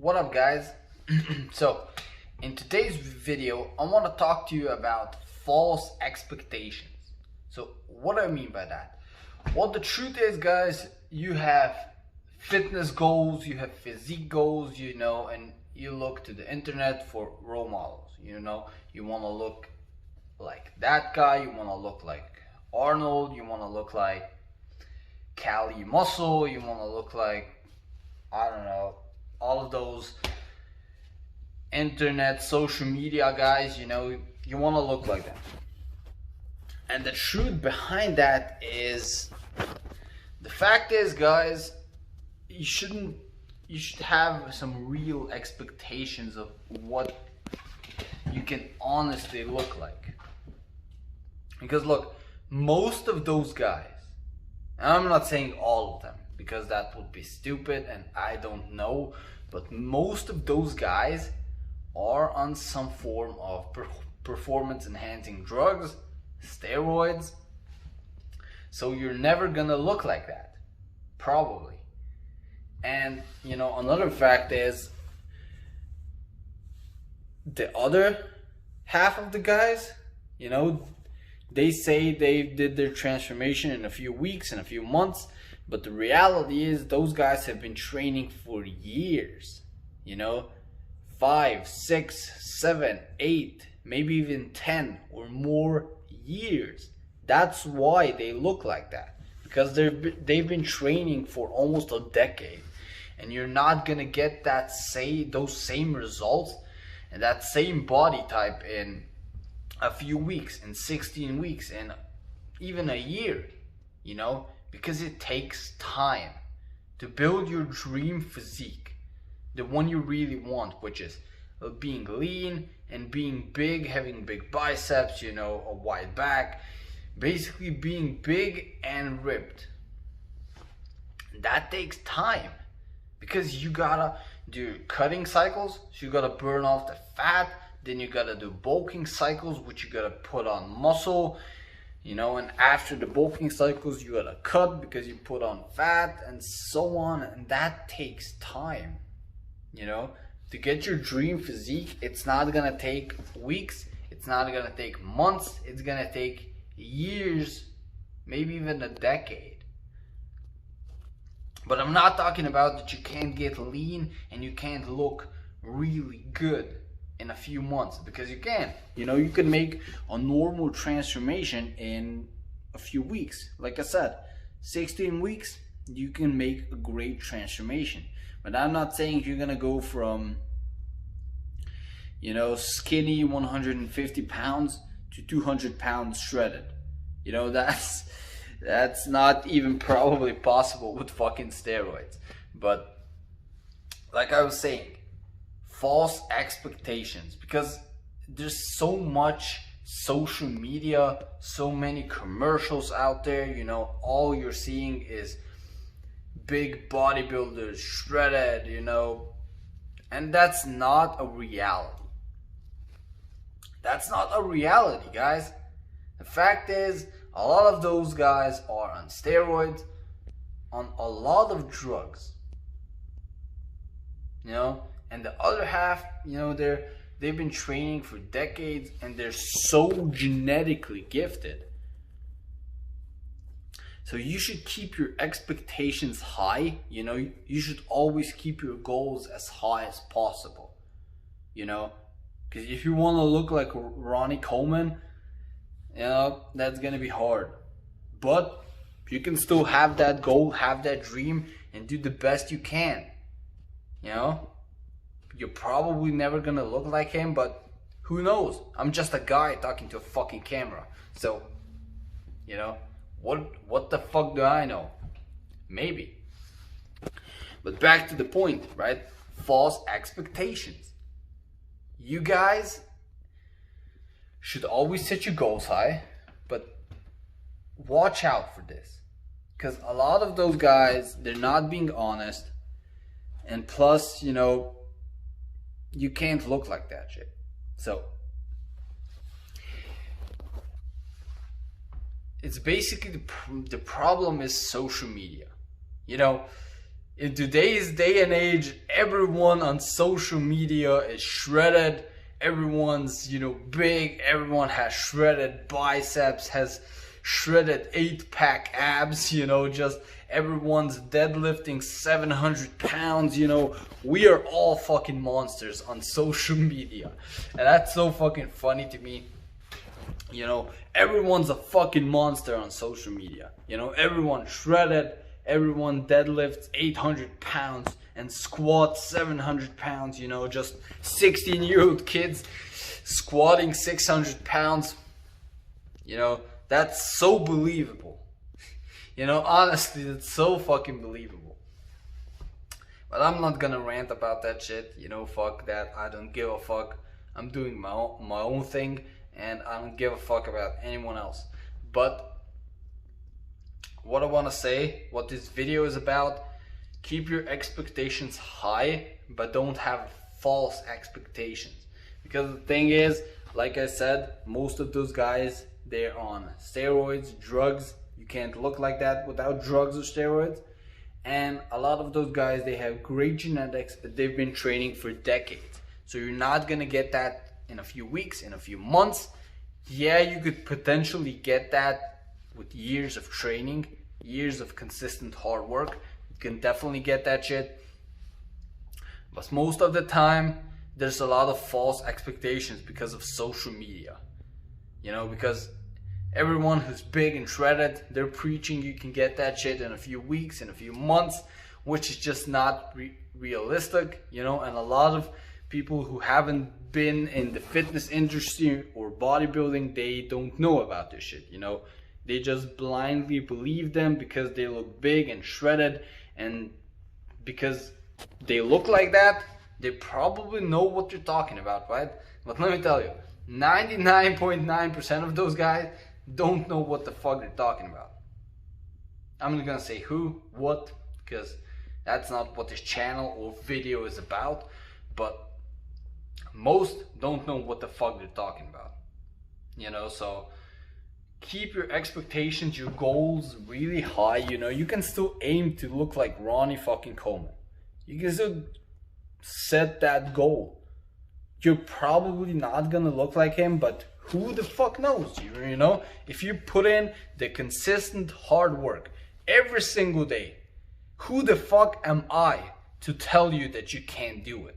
What up, guys? So in today's video I want to talk to you about false expectations. So what do I mean by that? Well, the truth is, guys, you have fitness goals, you have physique goals, and you look to the internet for role models. You want to look like that guy, you want to look like Arnold, you want to look like Cali Muscle, you want to look like, I don't know, all of those internet social media guys. You want to look like them. And the truth behind that is, the fact is, guys, you should have some real expectations of what you can honestly look like. Because look, most of those guys, and I'm not saying all of them because that would be stupid and I don't know, but most of those guys are on some form of performance enhancing drugs, steroids. So you're never gonna look like that, probably. And another fact is, the other half of the guys, they say they did their transformation in a few weeks, in a few months, but the reality is those guys have been training for years. 5, 6, 7, 8, maybe even 10 or more years. That's why they look like that, because they've been training for almost a decade, and you're not gonna get those same results and that same body type in a few weeks, in 16 weeks, and even a year, because it takes time to build your dream physique, the one you really want, which is being lean and being big, having big biceps, a wide back, basically being big and ripped. That takes time, because you gotta do cutting cycles, so you gotta burn off the fat, then you gotta do bulking cycles, which you gotta put on muscle, and after the bulking cycles you gotta cut because you put on fat, and so on. And that takes time. To get your dream physique, it's not gonna take weeks, it's not gonna take months, it's gonna take years, maybe even a decade. But I'm not talking about that you can't get lean and you can't look really good in a few months, because you can. You can make a normal transformation in a few weeks. Like I said, 16 weeks, you can make a great transformation. But I'm not saying you're gonna go from skinny 150 pounds to 200 pounds shredded. That's not even probably possible with fucking steroids. But like I was saying, false expectations, because there's so much social media, so many commercials out there. All you're seeing is big bodybuilders shredded, and that's not a reality. That's not a reality, guys. The fact is, a lot of those guys are on steroids, on a lot of drugs, and the other half, they've been training for decades and they're so genetically gifted. So you should keep your expectations high. You should always keep your goals as high as possible. Because if you want to look like Ronnie Coleman, that's gonna be hard. But you can still have that goal, have that dream, and do the best you can. You're probably never gonna look like him, but who knows? I'm just a guy talking to a fucking camera. So, what the fuck do I know? Maybe. But back to the point, right? False expectations. You guys should always set your goals high, but watch out for this, because a lot of those guys, they're not being honest, and plus, you can't look like that shit. So it's basically the problem is social media. In today's day and age, everyone on social media is shredded. Everyone's, big. Everyone has shredded biceps, has shredded 8-pack abs, just everyone's deadlifting 700 pounds, We are all fucking monsters on social media. And that's so fucking funny to me. Everyone's a fucking monster on social media. Everyone shredded. Everyone deadlifts 800 pounds and squats 700 pounds, just 16-year-old kids squatting 600 pounds. That's so believable. Honestly, that's so fucking believable. But I'm not gonna rant about that shit. Fuck that. I don't give a fuck. I'm doing my own thing, and I don't give a fuck about anyone else. But what I want to say, what this video is about, keep your expectations high, but don't have false expectations. Because the thing is, like I said, most of those guys, they're on steroids, drugs. You can't look like that without drugs or steroids. And a lot of those guys, they have great genetics, but they've been training for decades. So you're not going to get that in a few weeks, in a few months. Yeah, you could potentially get that with years of training, years of consistent hard work. You can definitely get that shit. But most of the time, there's a lot of false expectations because of social media. Because everyone who's big and shredded, they're preaching you can get that shit in a few weeks, in a few months, which is just not realistic, And a lot of people who haven't been in the fitness industry or bodybuilding, they don't know about this shit, They just blindly believe them because they look big and shredded, and because they look like that, they probably know what you're talking about, right? But let me tell you, 99.9% of those guys don't know what the fuck they're talking about. I'm not gonna say who, what, because that's not what this channel or video is about, but most don't know what the fuck they're talking about. So keep your expectations, your goals really high. You can still aim to look like Ronnie fucking Coleman. You can still set that goal. You're probably not gonna look like him, but who the fuck knows? If you put in the consistent hard work every single day, who the fuck am I to tell you that you can't do it?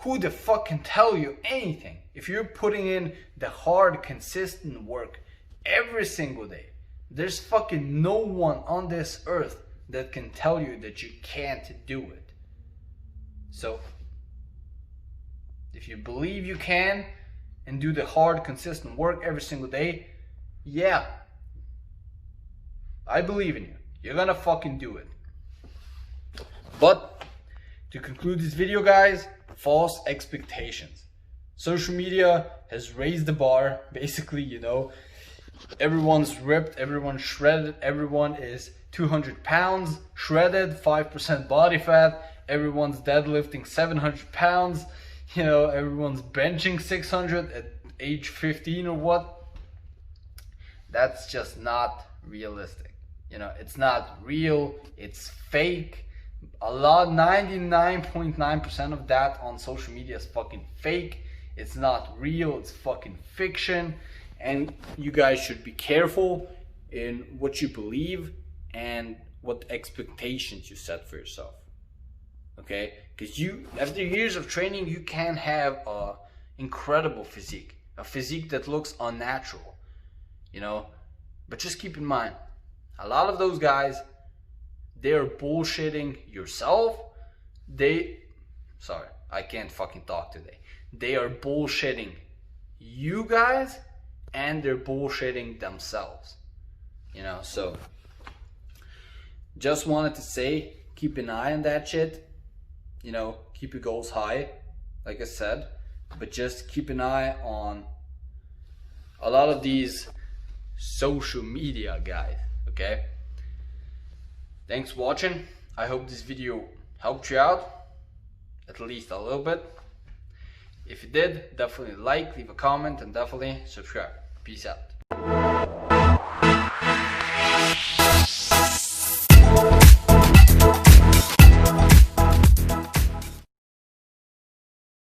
Who the fuck can tell you anything? If you're putting in the hard, consistent work every single day, there's fucking no one on this earth that can tell you that you can't do it. So, if you believe you can and do the hard, consistent work every single day, yeah, I believe in you. You're gonna fucking do it. But to conclude this video, guys, false expectations. Social media has raised the bar. Basically, everyone's ripped, everyone's shredded, everyone is 200 pounds, shredded, 5% body fat, everyone's deadlifting 700 pounds, everyone's benching 600 at age 15 or what. That's just not realistic. It's not real, it's fake. 99.9% of that on social media is fucking fake. It's not real, it's fucking fiction. And you guys should be careful in what you believe and what expectations you set for yourself. Okay? Because after years of training, you can have a incredible physique. A physique that looks unnatural. But just keep in mind, a lot of those guys, they're bullshitting yourself. Sorry, I can't fucking talk today. They are bullshitting you guys, and they're bullshitting themselves. So just wanted to say, keep an eye on that shit. Keep your goals high, like I said, but just keep an eye on a lot of these social media guys, okay? Thanks for watching. I hope this video helped you out, at least a little bit. If you did, definitely like, leave a comment, and definitely subscribe. Peace out.